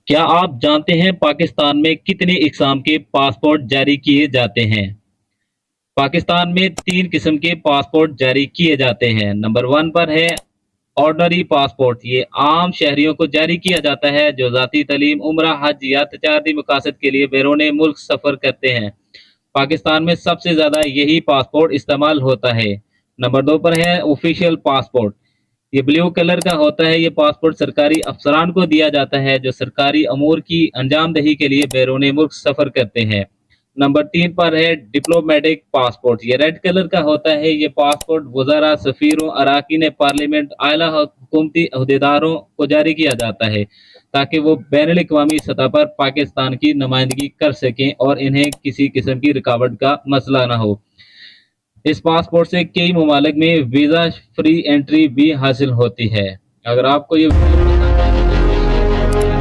क्या आप जानते हैं पाकिस्तान में कितने इकसाम के पासपोर्ट जारी किए जाते हैं? पाकिस्तान में 3 किस्म के पासपोर्ट जारी किए जाते हैं। नंबर 1 पर है ऑर्डनरी पासपोर्ट। ये आम शहरियों को जारी किया जाता है जो ज़ाती तालीम, उम्रा, हज या तजारती मकासद के लिए बैरून मुल्क सफ़र करते हैं। पाकिस्तान में सबसे ज़्यादा यही पासपोर्ट इस्तेमाल होता है। नंबर 2 पर है ऑफिशियल पासपोर्ट। ये ब्लू कलर का होता है। ये पासपोर्ट सरकारी अफसरान को दिया जाता है जो सरकारी अमूर की अंजामदही के लिए बैरून मुल्क सफ़र करते हैं। नंबर 3 पर है डिप्लोमेटिक पासपोर्ट। ये रेड कलर का होता है। ये पासपोर्ट वज़ारा, सफ़ीरों, अरकान पार्लियामेंट, आला हुकूमती अहदेदारों को जारी किया जाता है ताकि वो बैनुल अक़वामी सतह पर पाकिस्तान की नुमाइंदगी कर सकें और इन्हें किसी किस्म की रुकावट का मसला ना हो। इस पासपोर्ट से कई ममालिक में वीज़ा फ्री एंट्री भी हासिल होती है। अगर आपको ये